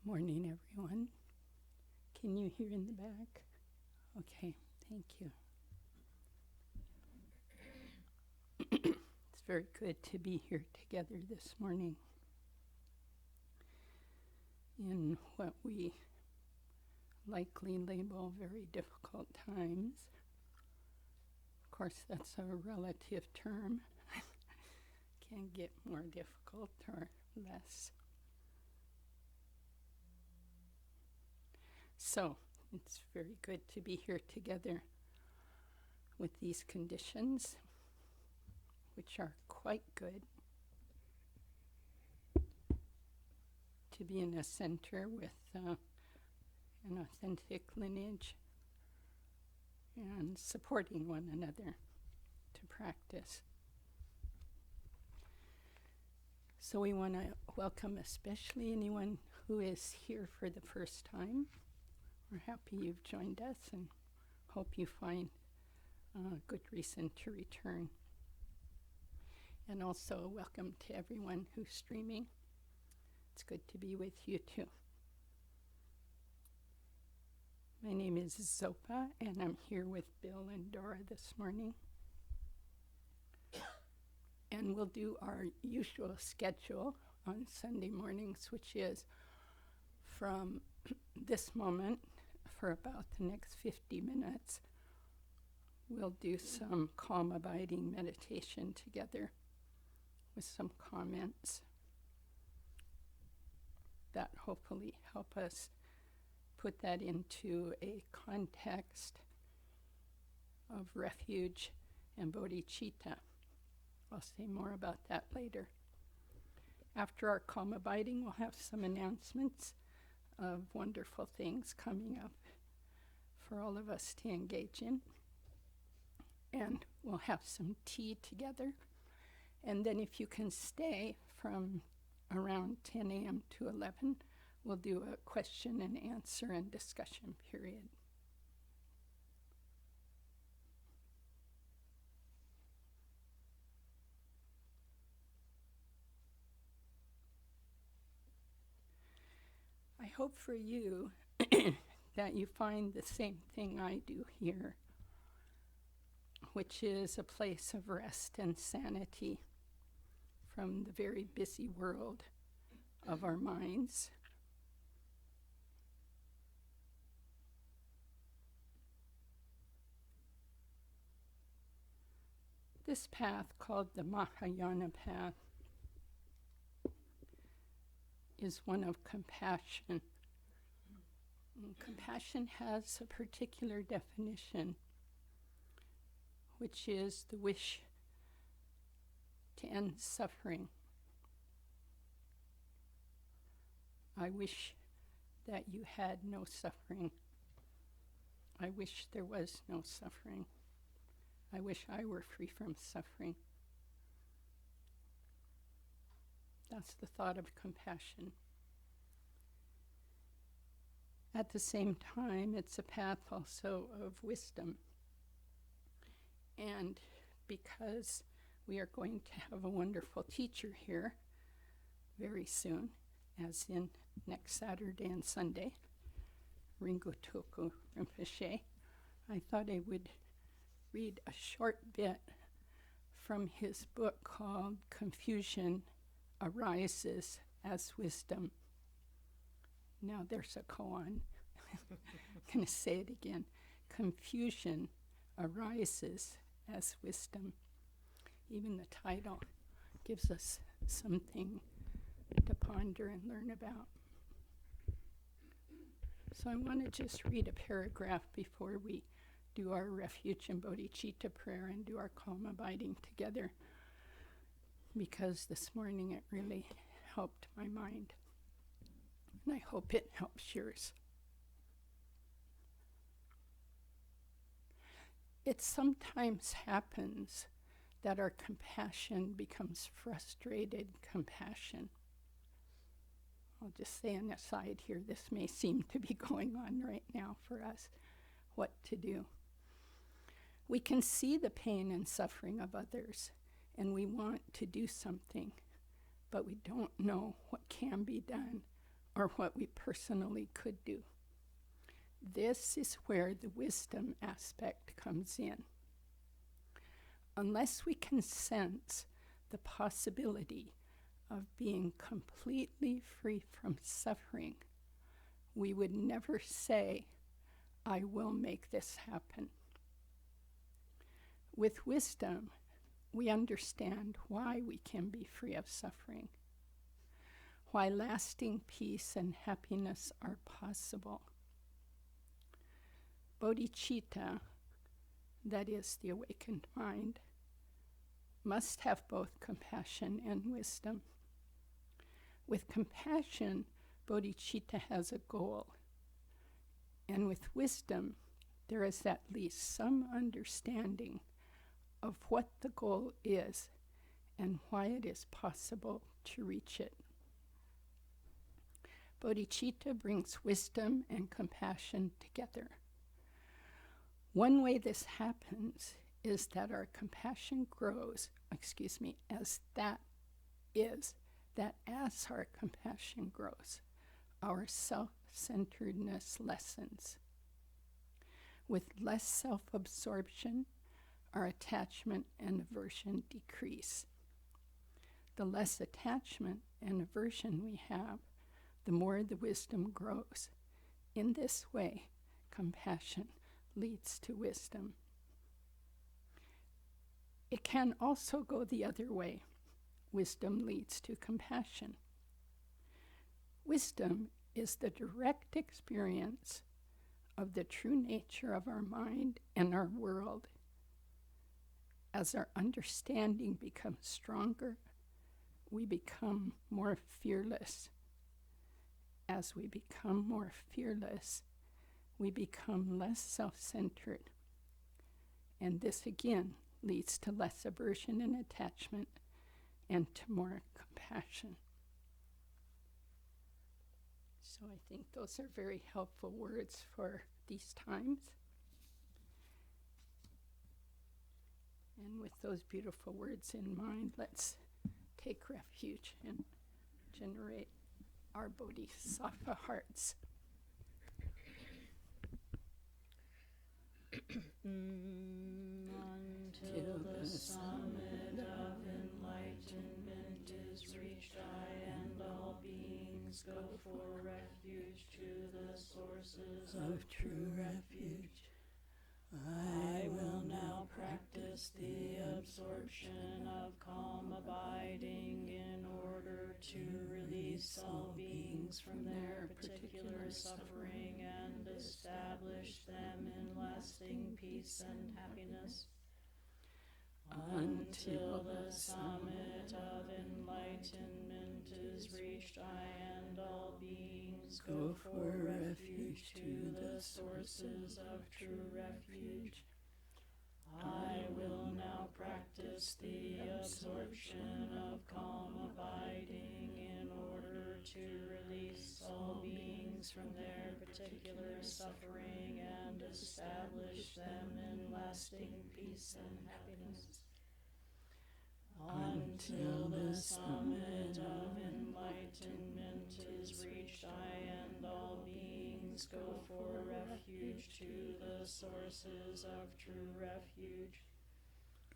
Morning, everyone. Can you hear in the back? Okay, thank you. It's very good to be here together this morning in what we likely label very difficult times. Of course, that's a relative term. Can get more difficult or less. So, it's very good to be here together with these conditions, which are quite good. To be in a center with an authentic lineage and supporting one another to practice. So we want to welcome especially anyone who is here for the first time. We're happy you've joined us and hope you find a good reason to return. And also welcome to everyone who's streaming. It's good to be with you too. My name is Zopa and I'm here with Bill and Dora this morning. And we'll do our usual schedule on Sunday mornings, which is from this moment for about the next 50 minutes. We'll do some calm abiding meditation together with some comments that hopefully help us put that into a context of refuge and bodhicitta. I'll say more about that later. After our calm abiding, we'll have some announcements of wonderful things coming up for all of us to engage in. And we'll have some tea together. And then if you can stay from around 10 a.m. to 11, we'll do a question and answer and discussion period. I hope for you that you find the same thing I do here, which is a place of rest and sanity from the very busy world of our minds. This path, called the Mahayana path, is one of compassion. And compassion has a particular definition, which is the wish to end suffering. I wish that you had no suffering. I wish there was no suffering. I wish I were free from suffering. That's the thought of compassion. At the same time, it's a path also of wisdom. And because we are going to have a wonderful teacher here very soon, as in next Saturday and Sunday, Ringo Toku Rinpoche, I thought I would read a short bit from his book called Confusion Arises as Wisdom. Now there's a koan. I'm going to say it again. Confusion arises as wisdom. Even the title gives us something to ponder and learn about. So I want to just read a paragraph before we do our refuge and bodhicitta prayer and do our calm abiding together, because this morning it really helped my mind. And I hope it helps yours. It sometimes happens that our compassion becomes frustrated compassion. I'll just say an aside here, this may seem to be going on right now for us, what to do. We can see the pain and suffering of others, and we want to do something, but we don't know what can be done or what we personally could do. This is where the wisdom aspect comes in. Unless we can sense the possibility of being completely free from suffering, we would never say, I will make this happen. With wisdom, we understand why we can be free of suffering, why lasting peace and happiness are possible. Bodhicitta, that is the awakened mind, must have both compassion and wisdom. With compassion, bodhicitta has a goal. And with wisdom, there is at least some understanding of what the goal is and why it is possible to reach it. Bodhicitta brings wisdom and compassion together. One way this happens is that our compassion grows, as our compassion grows, our self-centeredness lessens. With less self-absorption, our attachment and aversion decrease. The less attachment and aversion we have, the more the wisdom grows. In this way, compassion leads to wisdom. It can also go the other way. Wisdom leads to compassion. Wisdom is the direct experience of the true nature of our mind and our world. As our understanding becomes stronger, we become more fearless. As we become more fearless, we become less self-centered. And this again leads to less aversion and attachment and to more compassion. So I think those are very helpful words for these times. And with those beautiful words in mind, let's take refuge and generate our bodhisattva hearts. Until the summit of enlightenment is reached, I and all beings go for refuge to the sources of true refuge. I will now practice the absorption of calm abiding in order to release all beings from their particular suffering and establish them in lasting peace and happiness. Until the summit of enlightenment is reached, I and all beings go for refuge to the sources of true refuge. I will now practice the absorption of calm abiding in order to release all beings from their particular suffering and establish them in lasting peace and happiness. Until the summit of enlightenment is reached, I and all beings go for refuge to the sources of true refuge.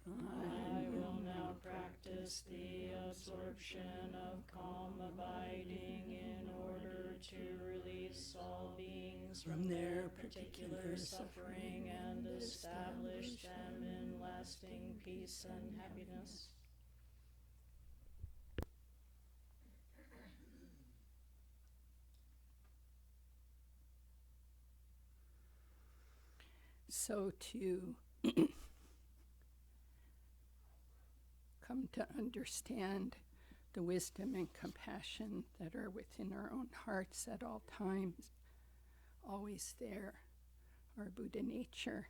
I will now practice the absorption of calm abiding in order to release all beings from their particular suffering and establish them in lasting peace and happiness. So to come to understand the wisdom and compassion that are within our own hearts at all times, always there, our Buddha nature.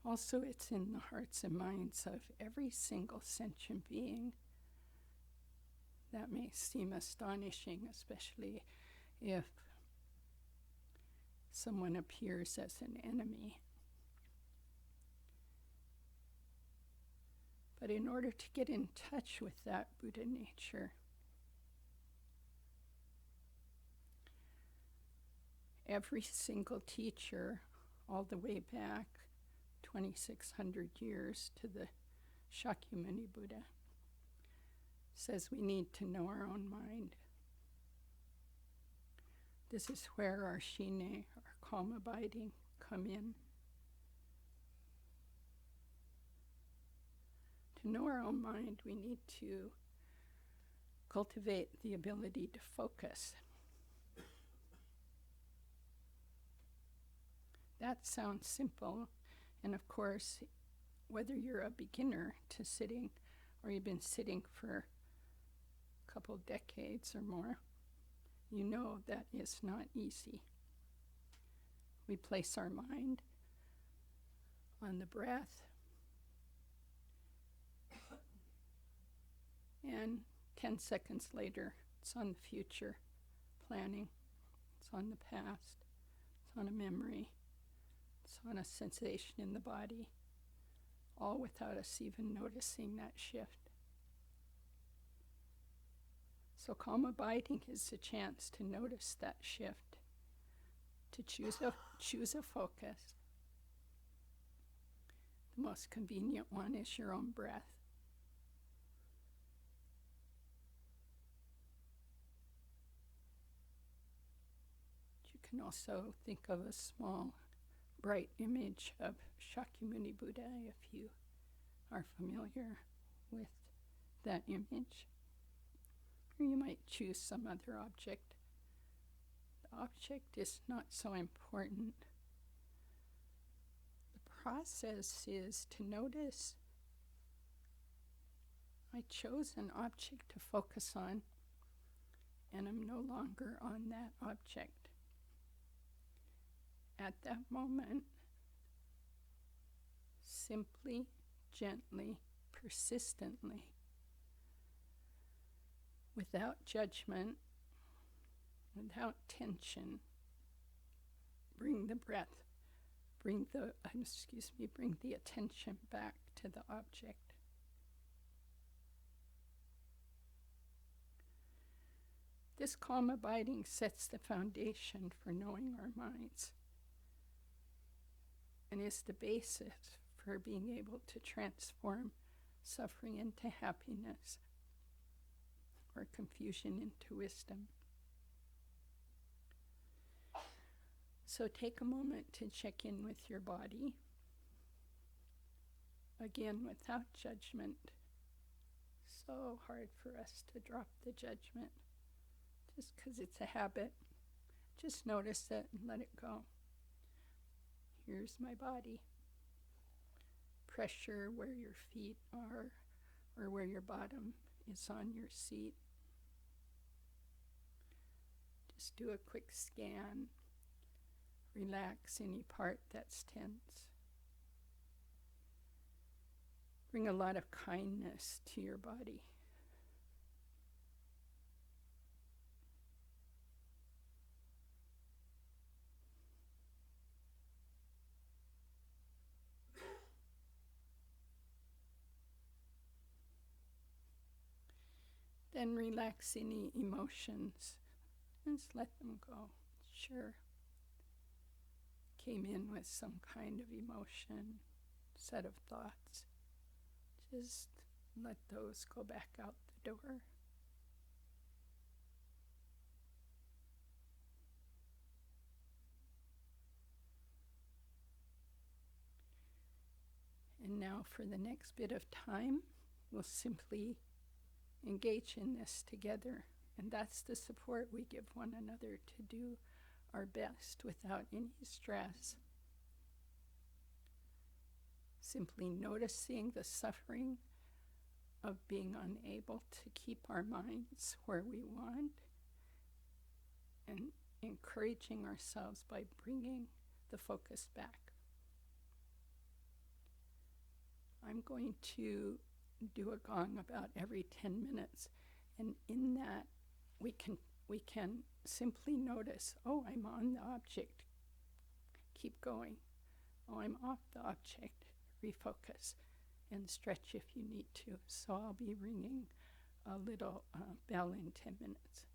Also, it's in the hearts and minds of every single sentient being. That may seem astonishing, especially if someone appears as an enemy. But in order to get in touch with that Buddha nature, every single teacher, all the way back 2,600 years to the Shakyamuni Buddha, says we need to know our own mind. This is where our shine, our calm abiding, come in. To know our own mind, we need to cultivate the ability to focus. That sounds simple, and of course, whether you're a beginner to sitting or you've been sitting for a couple decades or more, you know that it's not easy. We place our mind on the breath, and 10 seconds later, it's on the future planning, it's on the past, it's on a memory, it's on a sensation in the body, all without us even noticing that shift. So calm abiding is a chance to notice that shift, to choose a focus. The most convenient one is your own breath. You can also think of a small, bright image of Shakyamuni Buddha if you are familiar with that image. Or you might choose some other object. The object is not so important. The process is to notice, I chose an object to focus on, and I'm no longer on that object. At that moment, simply, gently, persistently, without judgment, without tension, bring the breath, bring the attention back to the object. This calm abiding sets the foundation for knowing our minds and is the basis for being able to transform suffering into happiness or confusion into wisdom. So take a moment to check in with your body. Again, without judgment. So hard for us to drop the judgment just because it's a habit. Just notice it and let it go. Here's my body. Pressure where your feet are or where your bottom is on your seat. Just do a quick scan. Relax any part that's tense. Bring a lot of kindness to your body. Then relax any emotions and just let them go. Sure. Came in with some kind of emotion, set of thoughts. Just let those go back out the door. And now for the next bit of time, we'll simply engage in this together. And that's the support we give one another to do our best without any stress. Simply noticing the suffering of being unable to keep our minds where we want and encouraging ourselves by bringing the focus back. I'm going to do a gong about every 10 minutes, and in that we can simply notice, oh, I'm on the object, keep going. Oh, I'm off the object, refocus, and stretch if you need to. So I'll be ringing a little bell in 10 minutes.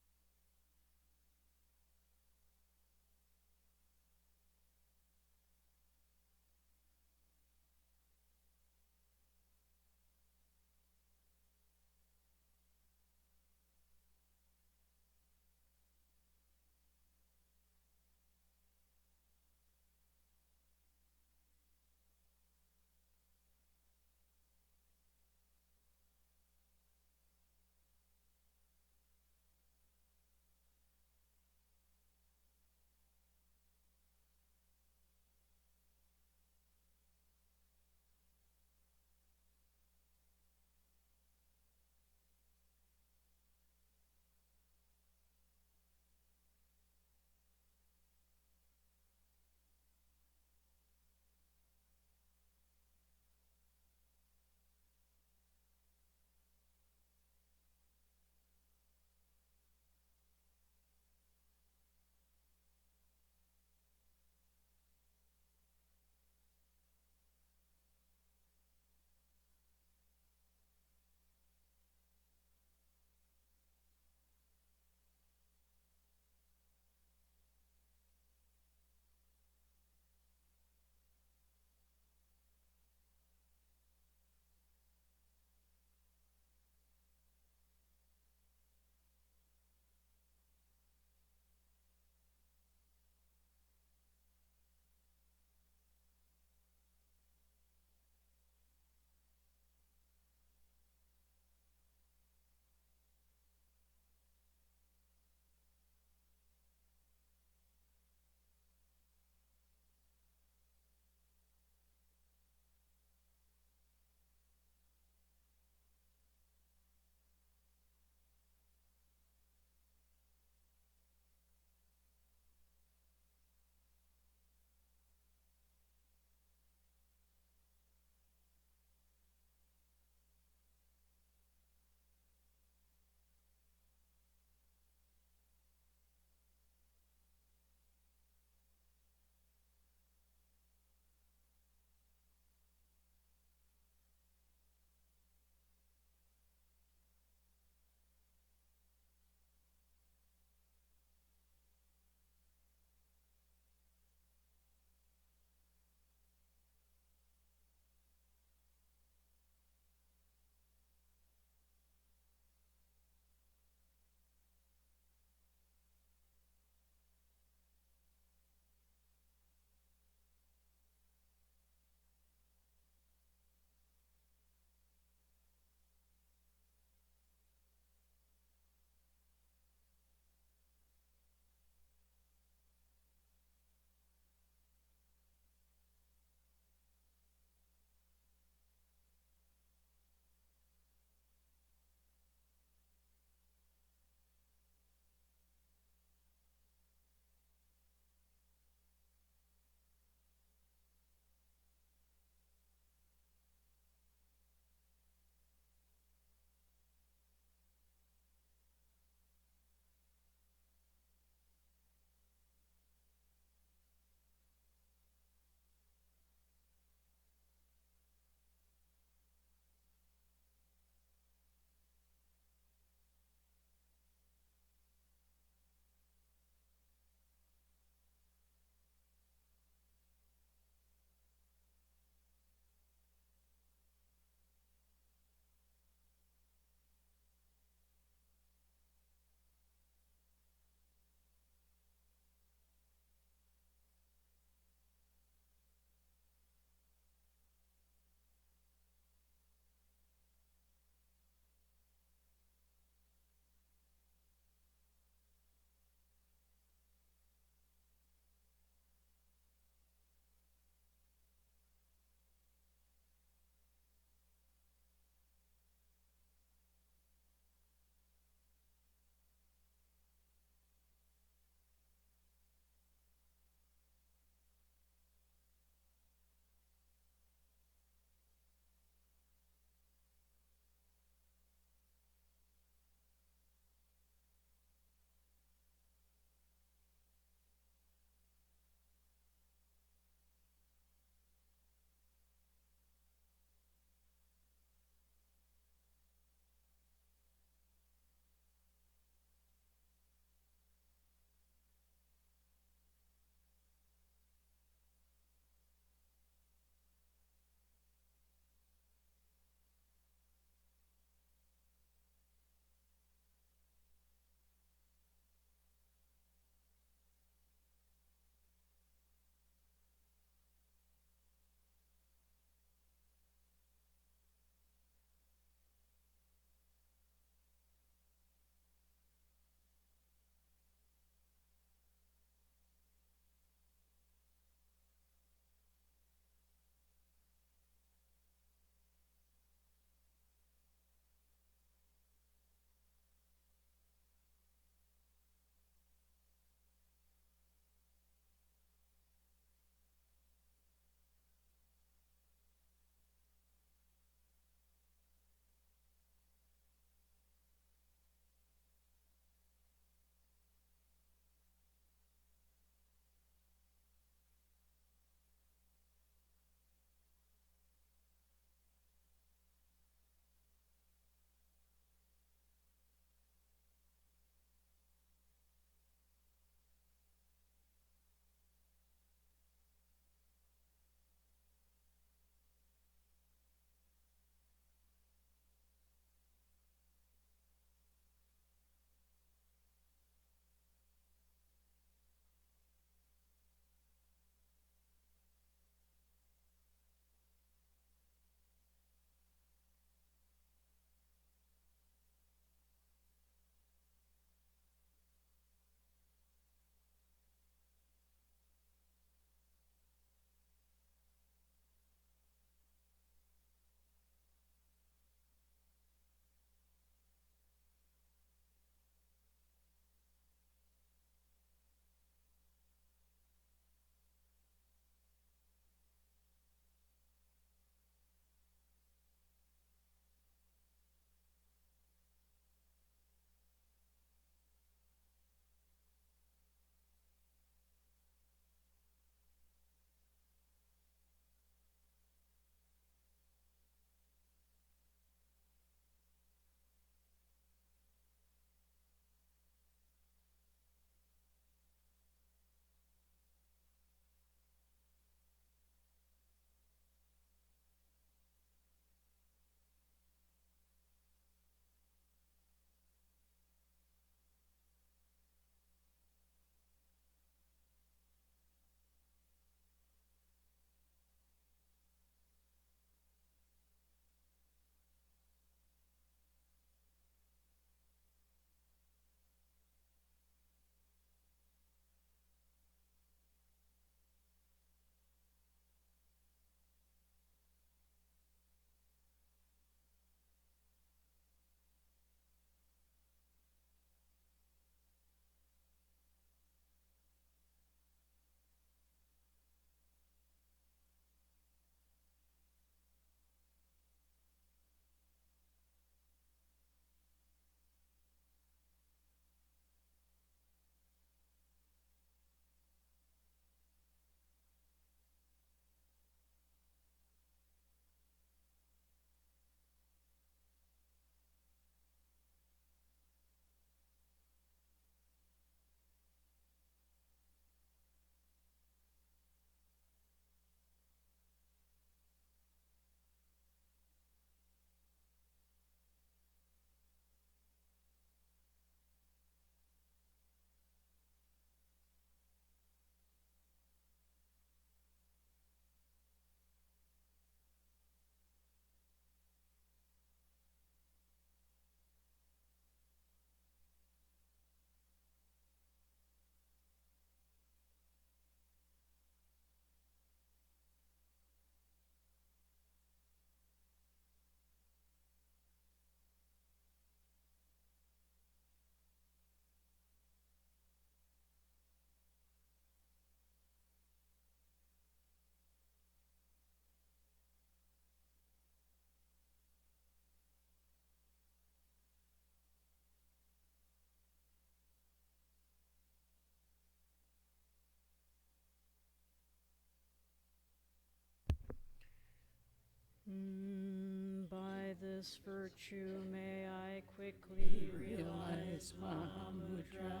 this virtue may I quickly realize Mahamudra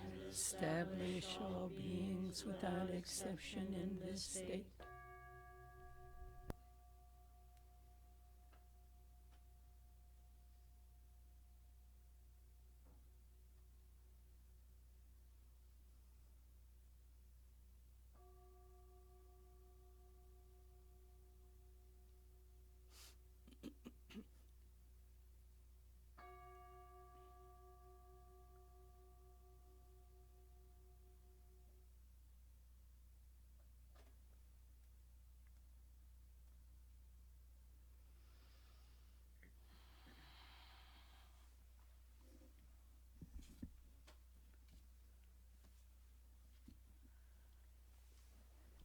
and establish all beings without exception in this state.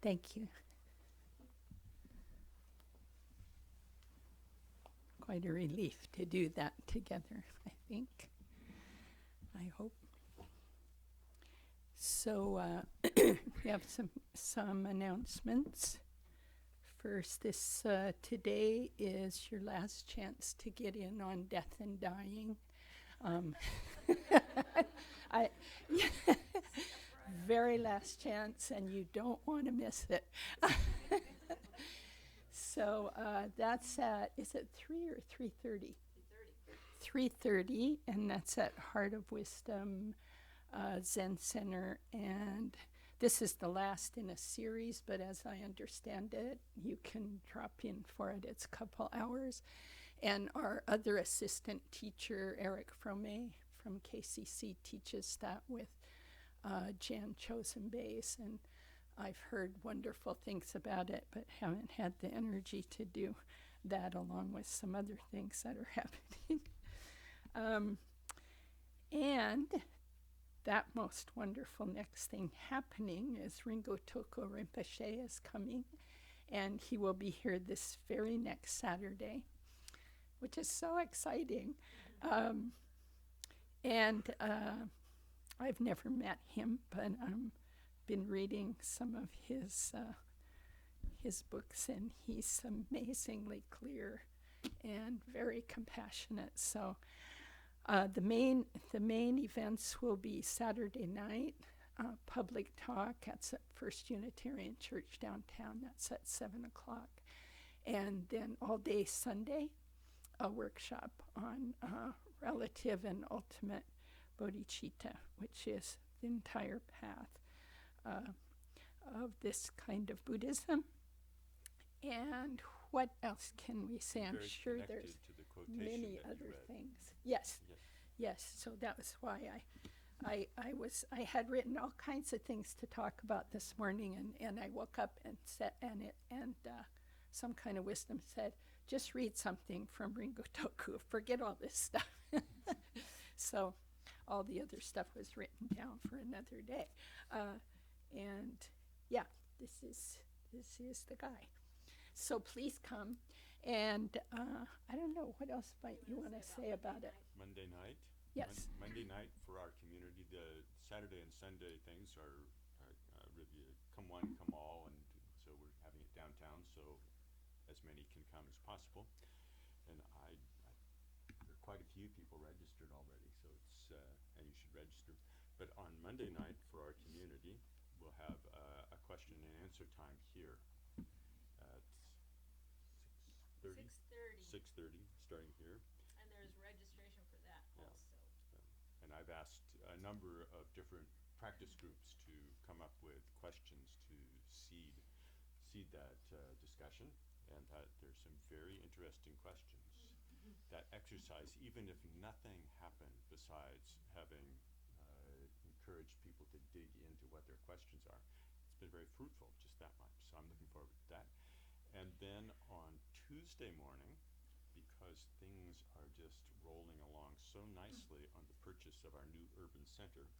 Thank you. Quite a relief to do that together, I think. I hope. So we have some announcements. First, today is your last chance to get in on death and dying. Very last chance, and you don't want to miss it. So that's is it 3 or 3:30? 3:30, and that's at Heart of Wisdom Zen Center. And this is the last in a series, but as I understand it, you can drop in for it. It's a couple hours. And our other assistant teacher, Eric Fromé from KCC, teaches that with Jan Chosen Bays, and I've heard wonderful things about it, but haven't had the energy to do that along with some other things that are happening. And that most wonderful next thing happening is Ringo Toko Rinpoche is coming, and he will be here this very next Saturday, which is so exciting. I've never met him, but been reading some of his books, and he's amazingly clear and very compassionate. So the main events will be Saturday night, public talk. That's at First Unitarian Church downtown. That's at 7:00, and then all day Sunday, a workshop on relative and ultimate bodhicitta, which is the entire path of this kind of Buddhism. And what else can we say? I'm sure there's many other things. Yes. So that was why I had written all kinds of things to talk about this morning, and I woke up and some kind of wisdom said, just read something from Ringo Toku, forget all this stuff. So all the other stuff was written down for another day. And yeah, this is the guy. So please come. And I don't know, what else might you want to say about it? Monday night? Yes. Monday night for our community. The Saturday and Sunday things are really come one, come all, and so we're having it downtown, so as many can come as possible. And there are quite a few people registered already, so it's and you should register. But on Monday night for our community, we'll have a question and answer time here at 6:30, starting here. And there's registration for that also. And I've asked a number of different practice groups to come up with questions to seed that discussion, and that there's some very interesting questions that exercise, even if nothing happened besides having encouraged people to dig into what their questions are. It's been very fruitful, just that much, so I'm looking forward to that. And then on Tuesday morning, because things are just rolling along so nicely on the purchase of our new urban center,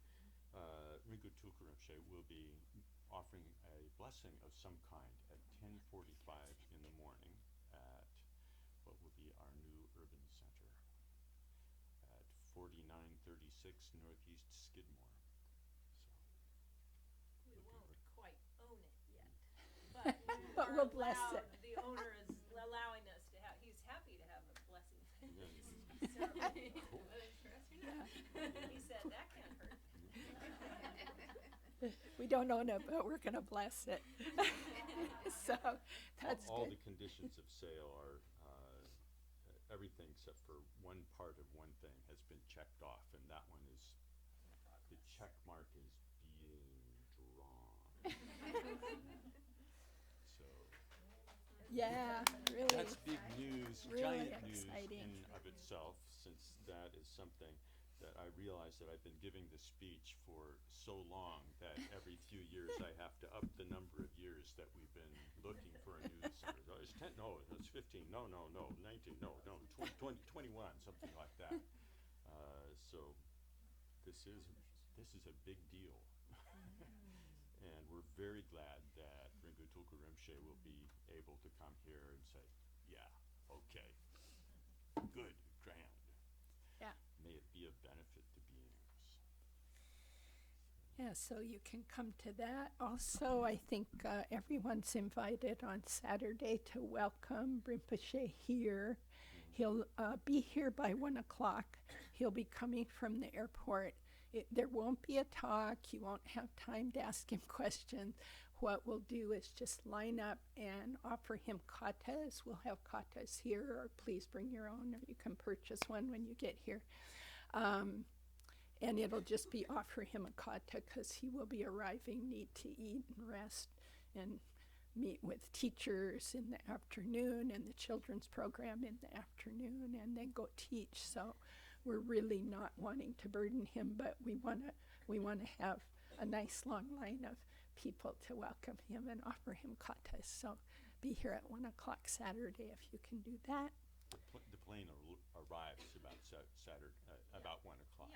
Ringo Tulku Rinpoche will be offering a blessing of some kind at 10:45 in the morning at what will be our new urban center at 4936 Northeast Skidmore. So we won't quite own it yet, but But we'll bless it. The owner is allowing us to have, he's happy to have a blessing Cool. He said, that can't hurt. We don't own it, but we're gonna bless it. So, that's All good. the conditions of sale are, everything except for one part of one thing has been checked off, and that one is, the check mark is being drawn. So, Yeah, really, that's big news, really giant news exciting. in of itself, since that is something that I realize that I've been giving this speech for so long that every few years I have to up the number of years that we've been looking for a news center. Oh, it's 10, no, it's 15, no, 19, no, 20, 21, something like that. So this is a big deal. And we're very glad that Ringo Tulku Rinpoche will be able to come here and say, yeah, okay, good, grand. Yeah. May it be of benefit to beings. Yeah, so you can come to that. Also, I think everyone's invited on Saturday to welcome Rinpoche here. He'll be here by 1 o'clock. He'll be coming from the airport. There won't be a talk. You won't have time to ask him questions. What we'll do is just line up and offer him katas. We'll have katas here, or please bring your own, or you can purchase one when you get here. And it'll just be offer him a kata because he will be arriving, need to eat and rest and meet with teachers in the afternoon and the children's program in the afternoon, and then go teach. So we're really not wanting to burden him, but we want to have a nice long line of people to welcome him and offer him katas. So be here at 1 o'clock Saturday if you can do that. The plane arrives about Saturday, about 1 o'clock.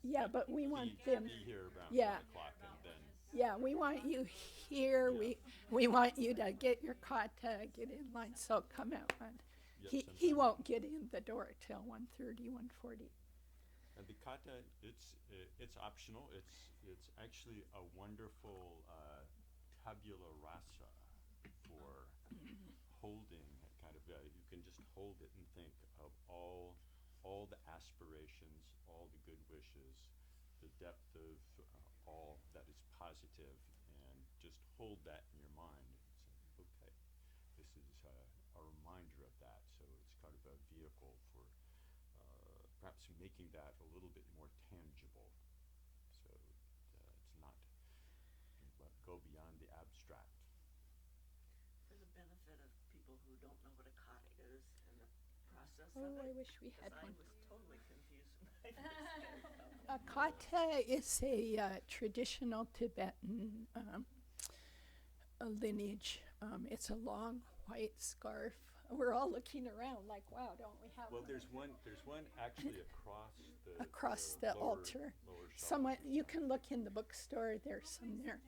Yeah, So but that's. Yeah, but we want them. be here around Yeah. 1 o'clock, and then Yeah, we want you here. Yeah. We want you to get your kata, get in line. So come out. Yep, He sometime. won't get in the door till 1:30, 1:40. And the kata, it's optional. It's actually a wonderful tabula rasa for holding. Kind of, you can just hold it and think of all the aspirations, all the good wishes, the depth of all that is positive, and just hold that in your mind and say, okay, this is a reminder of that. So it's kind of a vehicle for perhaps making that a little bit more tangible, so it's not go beyond the abstract. For the benefit of people who don't know what a kata is and the process Oh, of I it, wish we had because I one. was totally confused when I first heard about it. A kata is a traditional Tibetan a lineage. It's a long white scarf. We're all looking around like, wow, don't we have Well, one? there's one actually across the lower, altar. lower shelf. Someone, you can look in the bookstore. There's some there.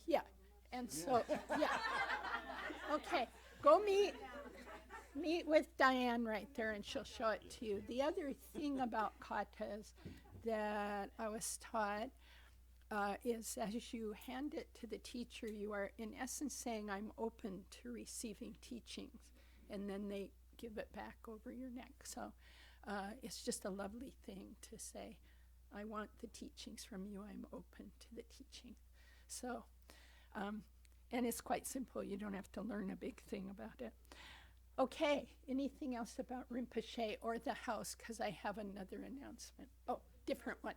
Yeah, and so yeah. Okay, go meet with Diane right there, and she'll show it to you. The other thing about katas that I was taught is as you hand it to the teacher, you are in essence saying, I'm open to receiving teachings, and then they give it back over your neck. So it's just a lovely thing to say, I want the teachings from you, I'm open to the teaching. So, and it's quite simple, you don't have to learn a big thing about it. Okay, anything else about Rinpoche or the house? Because I have another announcement. Oh, different one.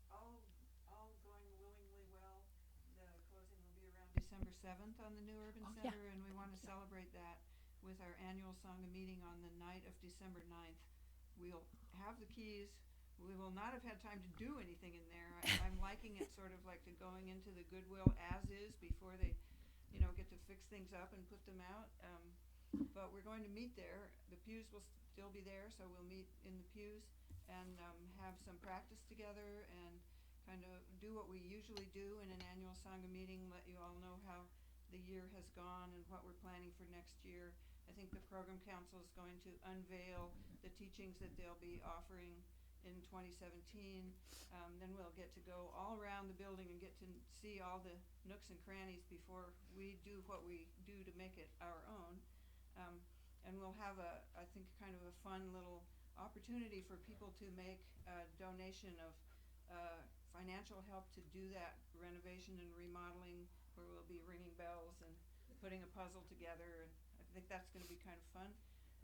All going willingly well. The closing will be around December 7th on the new Urban Oh, yeah. Center, and we want to celebrate that with our annual Sangha meeting on the night of December 9th. We'll have the keys. We will not have had time to do anything in there. I'm liking it sort of like the going into the Goodwill as is before they, get to fix things up and put them out. But we're going to meet there. The pews will still be there, so we'll meet in the pews and have some practice together and kind of do what we usually do in an annual Sangha meeting, let you all know how the year has gone and what we're planning for next year. I think the Program Council is going to unveil the teachings that they'll be offering in 2017. Then we'll get to go all around the building and get to see all the nooks and crannies before we do what we do to make it our own. and we'll have I think, kind of a fun little opportunity for people to make a donation of financial help to do that renovation and remodeling, where we'll be ringing bells and putting a puzzle together, and I think that's going to be kind of fun.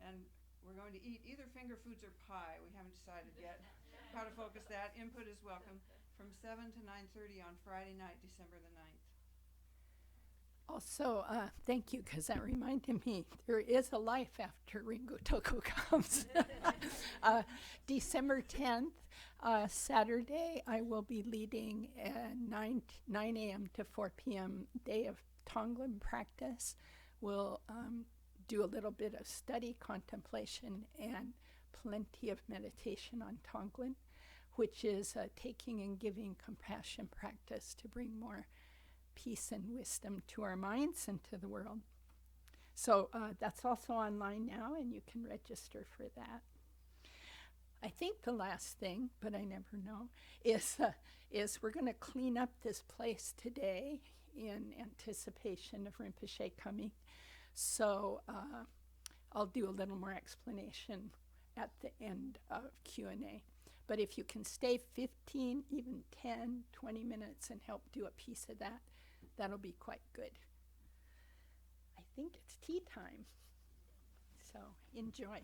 And we're going to eat either finger foods or pie. We haven't decided yet how to focus that. Input is welcome from 7 to 9:30 on Friday night, December the 9th. Also, thank you, because that reminded me there is a life after Ringo Toko comes. December 10th, Saturday, I will be leading a 9 a.m. to 4 p.m. day of Tonglen practice. We'll do a little bit of study, contemplation, and plenty of meditation on Tonglen, which is a taking and giving compassion practice to bring more peace and wisdom to our minds and to the world. So that's also online now, and you can register for that. I think the last thing, but I never know, is we're going to clean up this place today in anticipation of Rinpoche coming. So I'll do a little more explanation at the end of Q&A. But if you can stay 15, even 10, 20 minutes and help do a piece of that, that'll be quite good. I think it's tea time. So enjoy.